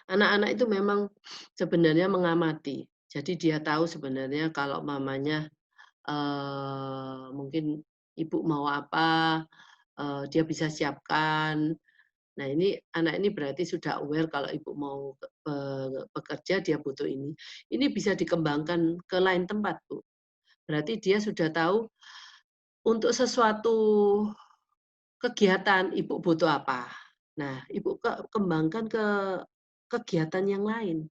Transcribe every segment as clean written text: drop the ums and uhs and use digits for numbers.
Anak-anak itu memang sebenarnya mengamati. Jadi dia tahu sebenarnya kalau mamanya, mungkin ibu mau apa, dia bisa siapkan. Nah ini anak ini berarti sudah aware kalau ibu mau bekerja dia butuh ini. Ini bisa dikembangkan ke lain tempat, Bu. Berarti dia sudah tahu untuk sesuatu kegiatan ibu butuh apa. Nah, ibu kembangkan ke kegiatan yang lain.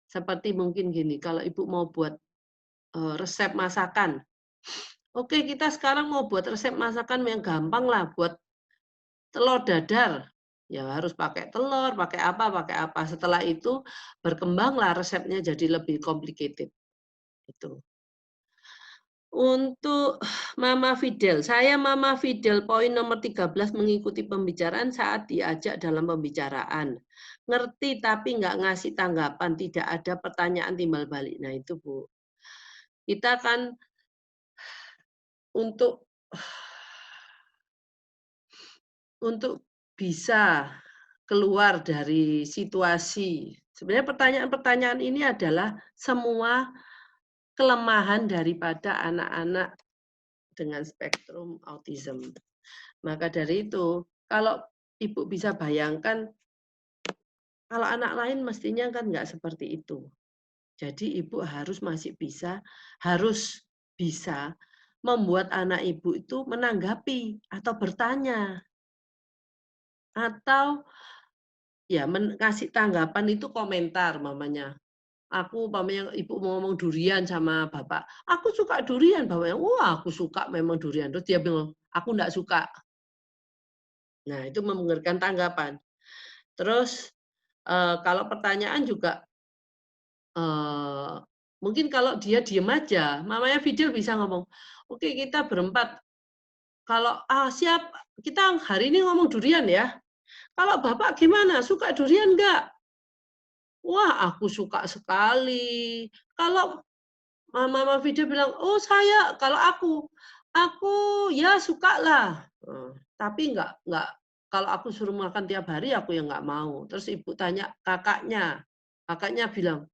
Seperti mungkin gini, kalau ibu mau buat, resep masakan, oke kita sekarang mau buat resep masakan yang gampang lah, buat telur dadar, ya harus pakai telur, pakai apa, setelah itu berkembanglah resepnya jadi lebih complicated, gitu. Untuk Mama Fidel, saya Mama Fidel, poin nomor 13 mengikuti pembicaraan saat diajak dalam pembicaraan. Ngerti tapi nggak ngasih tanggapan, tidak ada pertanyaan timbal balik. Nah itu Bu, kita kan untuk untuk bisa keluar dari situasi, sebenarnya pertanyaan-pertanyaan ini adalah semua kelemahan daripada anak-anak dengan spektrum autism. Maka dari itu, kalau Ibu bisa bayangkan, kalau anak lain mestinya kan nggak seperti itu. Jadi Ibu harus bisa membuat anak Ibu itu menanggapi atau bertanya, atau ya ngasih tanggapan itu komentar mamanya. Aku umpamanya Ibu mau ngomong durian sama bapak, "Aku suka durian," bapaknya, "Wah, aku suka memang durian." Terus dia bilang, "Aku nggak suka." Nah, itu memberikan tanggapan. Terus, kalau pertanyaan juga, eee, mungkin kalau dia diem aja, mamanya Fidel bisa ngomong, "Oke, kita berempat, kalau siap, kita hari ini ngomong durian ya. Kalau Bapak gimana, suka durian nggak?" "Wah, aku suka sekali." Kalau Mama Fidel bilang, "Oh, kalau aku ya sukalah, tapi nggak kalau aku suruh makan tiap hari aku ya nggak mau." Terus ibu tanya kakaknya, kakaknya bilang,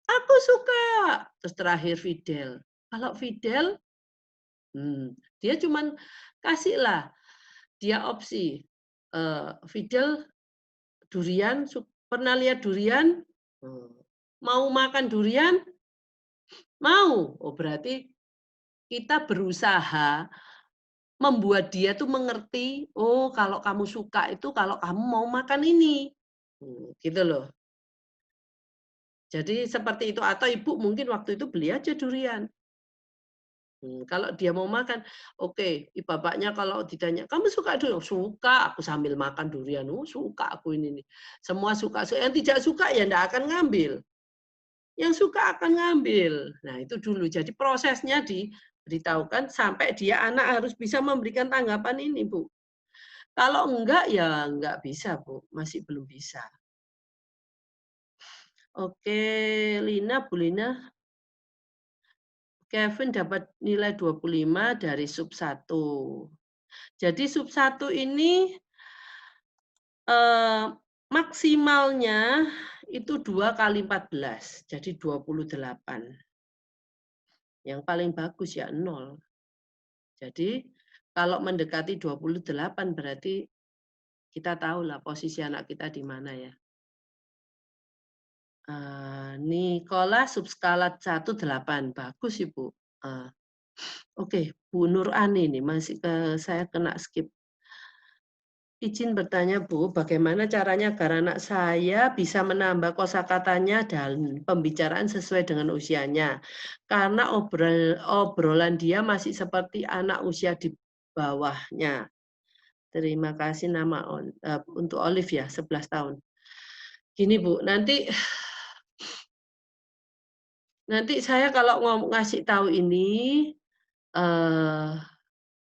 "Aku suka." Terus terakhir Fidel. Kalau Fidel, dia cuman kasihlah dia opsi, "Fidel durian, pernah lihat durian? Eee, mau makan durian? Mau." Oh, berarti kita berusaha membuat dia tuh mengerti, "Oh, kalau kamu suka itu kalau kamu mau makan ini." Gitu loh. Jadi seperti itu, atau ibu mungkin waktu itu beli aja durian. Kalau dia mau makan, oke, bapaknya kalau ditanya, "Kamu suka durian?" "Suka, aku sambil makan durian, oh suka aku ini nih." Semua suka, yang tidak suka ya ndak akan ngambil, yang suka akan ngambil. Nah itu dulu, jadi prosesnya diberitahukan sampai dia anak harus bisa memberikan tanggapan ini, Bu. Kalau enggak, ya enggak bisa, Bu, masih belum bisa. Oke, Bu Lina, Kevin dapat nilai 25 dari sub 1. Jadi sub 1 ini, eee, maksimalnya itu 2 kali 14, jadi 28. Yang paling bagus ya 0. Jadi kalau mendekati 28 berarti kita tahulah posisi anak kita di mana ya. Nikola subskala 1 8, bagus Ibu. Eee, oke, Bu Nur Ani nih masih saya kena skip. Izin bertanya Bu, bagaimana caranya agar anak saya bisa menambah kosakatanya dan pembicaraan sesuai dengan usianya? Karena obrolan dia masih seperti anak usia di bawahnya. Terima kasih untuk Olive ya, 11 tahun. Gini Bu, nanti saya kalau ngasih tahu ini, eee,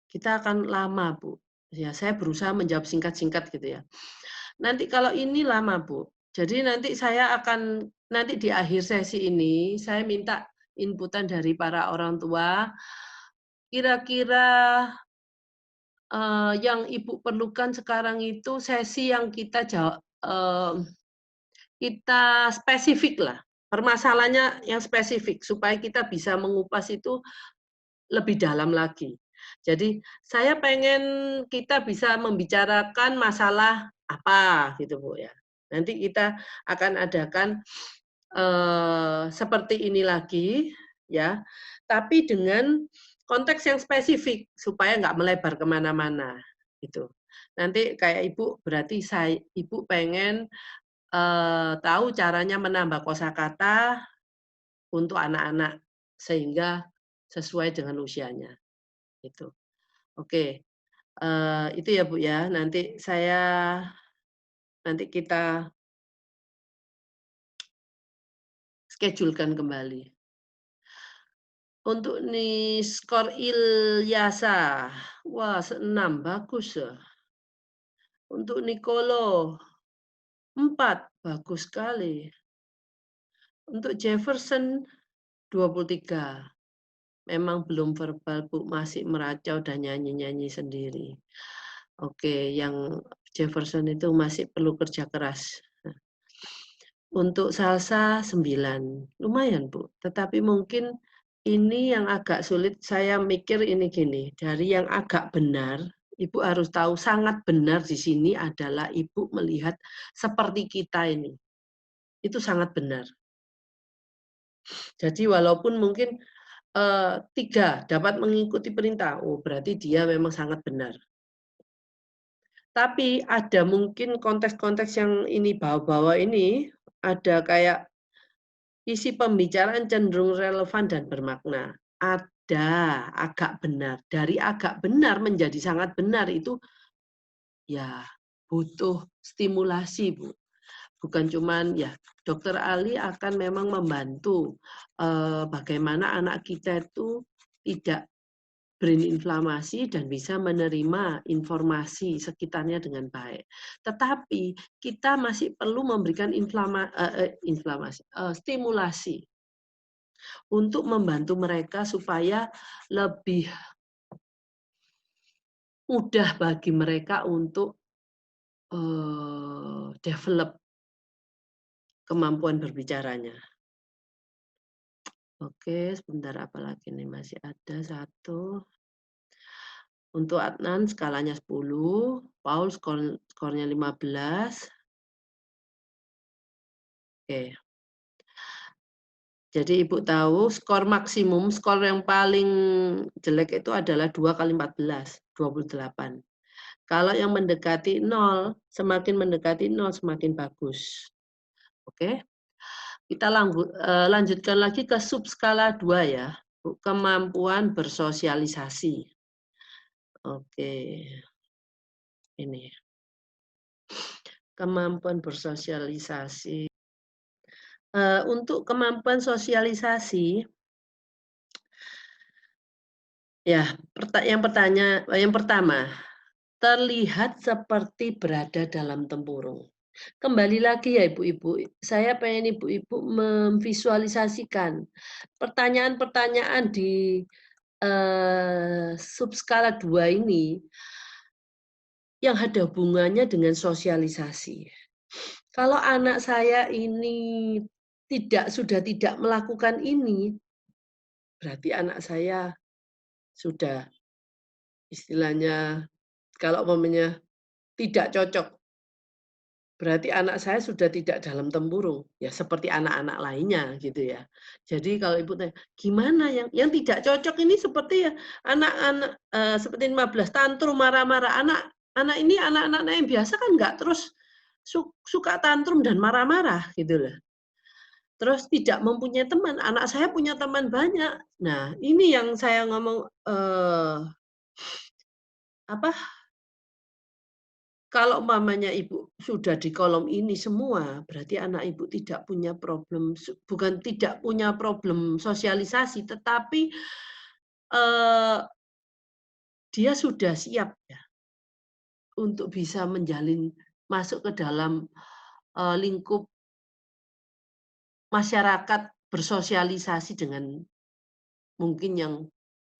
kita akan lama, Bu. Ya, saya berusaha menjawab singkat-singkat gitu ya. Nanti kalau ini lama, Bu. Jadi nanti di akhir sesi ini, saya minta inputan dari para orang tua, kira-kira, yang Ibu perlukan sekarang itu sesi yang kita kita spesifik lah, permasalahannya yang spesifik supaya kita bisa mengupas itu lebih dalam lagi. Jadi saya pengen kita bisa membicarakan masalah apa gitu Bu ya. Nanti kita akan adakan, seperti ini lagi ya, tapi dengan konteks yang spesifik supaya nggak melebar ke mana-mana gitu. Nanti kayak Ibu berarti Ibu pengen, tahu caranya menambah kosakata untuk anak-anak sehingga sesuai dengan usianya. Gitu. Oke, itu ya, Bu, ya. Nanti kita schedulekan kembali. Untuk nih skor Ilyasa, wah 6 bagus ya. Untuk Nicolo 4 bagus sekali. Untuk Jefferson 23, memang belum verbal, Bu, masih meracau dan nyanyi-nyanyi sendiri. Oke, yang Jefferson itu masih perlu kerja keras. Untuk salsa 9, lumayan Bu, tetapi mungkin ini yang agak sulit, saya mikir ini gini, dari yang agak benar, Ibu harus tahu sangat benar di sini adalah Ibu melihat seperti kita ini, itu sangat benar. Jadi walaupun mungkin 3 dapat mengikuti perintah, oh berarti dia memang sangat benar. Tapi ada mungkin konteks-konteks yang ini bawa-bawa ini, ada kayak isi pembicaraan cenderung relevan dan bermakna. Ada agak benar. Dari agak benar menjadi sangat benar itu ya butuh stimulasi, Bu. Bukan cuman ya Dokter Ali akan memang membantu bagaimana anak kita itu tidak berinflamasi dan bisa menerima informasi sekitarnya dengan baik. Tetapi kita masih perlu memberikan stimulasi untuk membantu mereka supaya lebih mudah bagi mereka untuk, develop kemampuan berbicaranya. Oke, sebentar apalagi nih, masih ada 1. Untuk Adnan skalanya 10, Paul skornya 15. Oke. Jadi Ibu tahu skor maksimum, skor yang paling jelek itu adalah 2 kali 14, 28. Kalau yang mendekati 0, semakin mendekati 0 semakin bagus. Oke. Kita lanjutkan lagi ke subskala 2 ya, kemampuan bersosialisasi. Oke. Ini. Kemampuan bersosialisasi. Untuk kemampuan sosialisasi, ya, yang pertama, terlihat seperti berada dalam tempurung. Kembali lagi ya Ibu-ibu, saya pengen Ibu-ibu memvisualisasikan pertanyaan-pertanyaan di, subskala 2 ini, yang ada hubungannya dengan sosialisasi. Kalau anak saya ini sudah tidak melakukan ini, berarti anak saya sudah istilahnya kalau umpamanya tidak cocok, berarti anak saya sudah tidak dalam tempurung, ya seperti anak-anak lainnya gitu ya. Jadi kalau Ibu tanya, "Gimana yang tidak cocok ini?" Seperti ya anak-anak, seperti 15 tantrum, marah-marah. Anak ini anak-anak yang biasa kan nggak terus suka tantrum dan marah-marah gitu loh. Terus tidak mempunyai teman, anak saya punya teman banyak. Nah ini yang saya ngomong, apa, kalau umpamanya Ibu sudah di kolom ini semua, berarti anak Ibu tidak punya problem, bukan tidak punya problem sosialisasi, tetapi, eee, dia sudah siap ya, untuk bisa masuk ke dalam, lingkup masyarakat, bersosialisasi dengan mungkin yang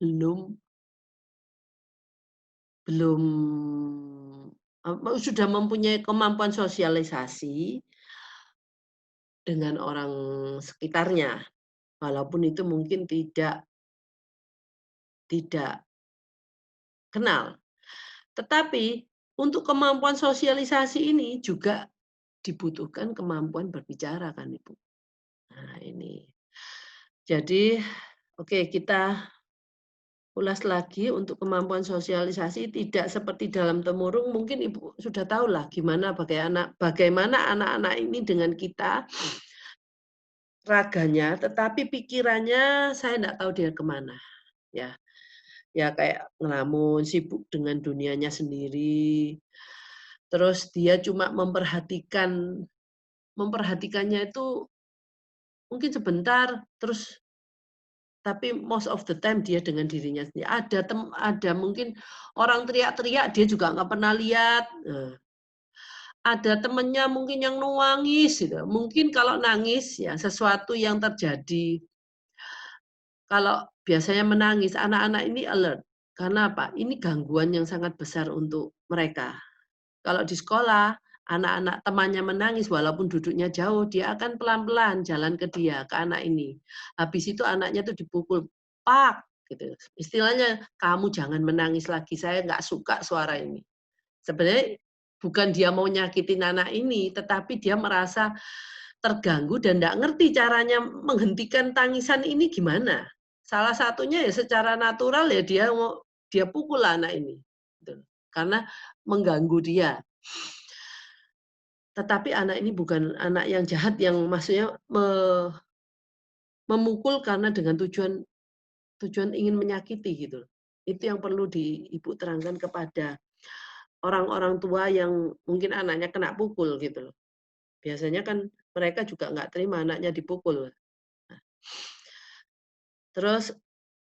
belum belum, sudah mempunyai kemampuan sosialisasi. dengan orang sekitarnya, walaupun itu mungkin tidak kenal. Tetapi untuk kemampuan sosialisasi ini juga dibutuhkan kemampuan berbicara kan Ibu. Nah ini. Jadi oke kita ulas lagi untuk kemampuan sosialisasi tidak seperti dalam temurung mungkin Ibu sudah tahu lah bagaimana anak-anak ini dengan kita raganya, tetapi pikirannya saya enggak tahu dia kemana, ya. Ya kayak ngelamun, sibuk dengan dunianya sendiri. Terus dia cuma memperhatikannya itu mungkin sebentar, terus tapi most of the time dia dengan dirinya sendiri. Ada mungkin orang teriak-teriak dia juga nggak pernah lihat. Ada temennya mungkin yang nangis gitu. Mungkin kalau nangis ya sesuatu yang terjadi. Kalau biasanya menangis, anak-anak ini alert. Karena apa? Ini gangguan yang sangat besar untuk mereka. Kalau di sekolah, anak-anak temannya menangis walaupun duduknya jauh, dia akan pelan-pelan jalan ke dia, ke anak ini. Habis itu anaknya tuh dipukul, "Pak!" gitu. Istilahnya, "Kamu jangan menangis lagi, saya nggak suka suara ini." Sebenarnya bukan dia mau nyakitin anak ini, tetapi dia merasa terganggu dan nggak ngerti caranya menghentikan tangisan ini gimana. Salah satunya ya secara natural ya dia pukul anak ini, gitu. Karena mengganggu dia. Tetapi anak ini bukan anak yang jahat yang maksudnya memukul karena dengan tujuan ingin menyakiti gitu. Itu yang perlu Ibu terangkan kepada orang-orang tua yang mungkin anaknya kena pukul gitu loh. Biasanya kan mereka juga nggak terima anaknya dipukul. Nah, terus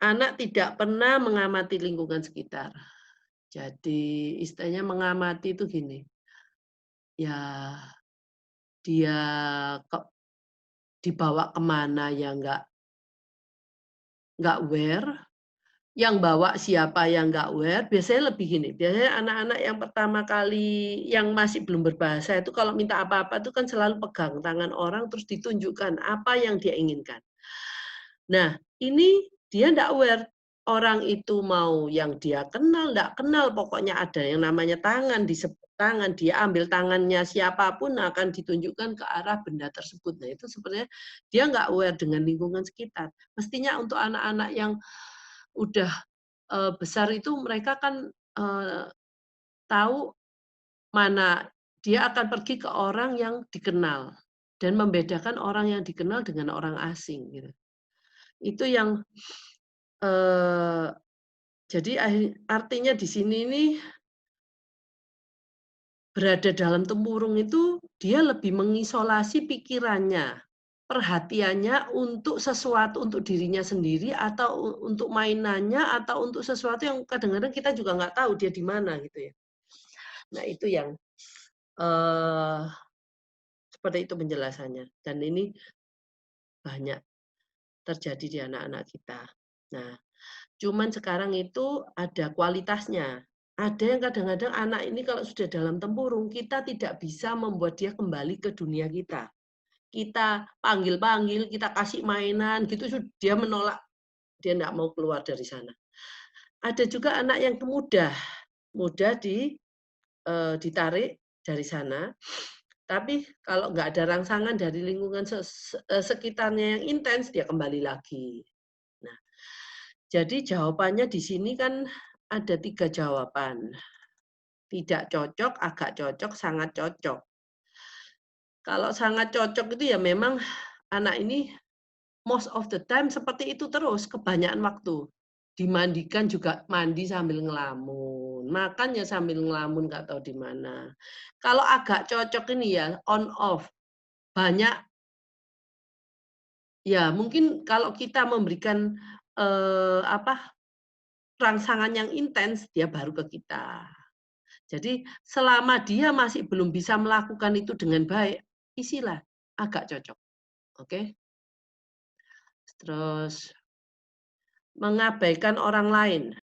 anak tidak pernah mengamati lingkungan sekitar. Jadi istilahnya mengamati itu gini, ya dia dibawa kemana ya nggak aware, yang bawa siapa yang nggak aware, biasanya lebih gini, biasanya anak-anak yang pertama kali yang masih belum berbahasa itu kalau minta apa-apa itu kan selalu pegang tangan orang terus ditunjukkan apa yang dia inginkan. Nah, ini dia nggak aware, orang itu mau yang dia kenal, nggak kenal, pokoknya ada yang namanya tangan, disebut tangan, dia ambil tangannya siapapun akan ditunjukkan ke arah benda tersebut. Nah, itu sebenarnya dia nggak aware dengan lingkungan sekitar. Mestinya untuk anak-anak yang udah, besar itu mereka kan, tahu mana dia akan pergi ke orang yang dikenal dan membedakan orang yang dikenal dengan orang asing, gitu. Itu yang, eee, jadi artinya di sini nih, berada dalam tempurung itu dia lebih mengisolasi pikirannya, perhatiannya untuk sesuatu untuk dirinya sendiri atau untuk mainannya atau untuk sesuatu yang kadang-kadang kita juga nggak tahu dia di mana gitu ya. Nah itu yang, eee, seperti itu penjelasannya dan ini banyak terjadi di anak-anak kita. Nah, cuman sekarang itu ada kualitasnya. Ada yang kadang-kadang anak ini kalau sudah dalam tempurung, kita tidak bisa membuat dia kembali ke dunia kita. Kita panggil-panggil, kita kasih mainan gitu, dia menolak, dia enggak mau keluar dari sana. Ada juga anak yang mudah ditarik dari sana, tapi kalau nggak ada rangsangan dari lingkungan sekitarnya yang intens, dia kembali lagi. Nah, jadi jawabannya di sini kan ada 3 jawaban. Tidak cocok, agak cocok, sangat cocok. Kalau sangat cocok itu ya memang anak ini most of the time seperti itu terus, kebanyakan waktu. Dimandikan juga mandi sambil ngelamun, makan ya sambil ngelamun nggak tahu di mana. Kalau agak cocok ini ya on off, banyak ya mungkin kalau kita memberikan, rangsangan yang intens, dia baru ke kita. Jadi selama dia masih belum bisa melakukan itu dengan baik, isilah agak cocok, oke? Terus mengabaikan orang lain.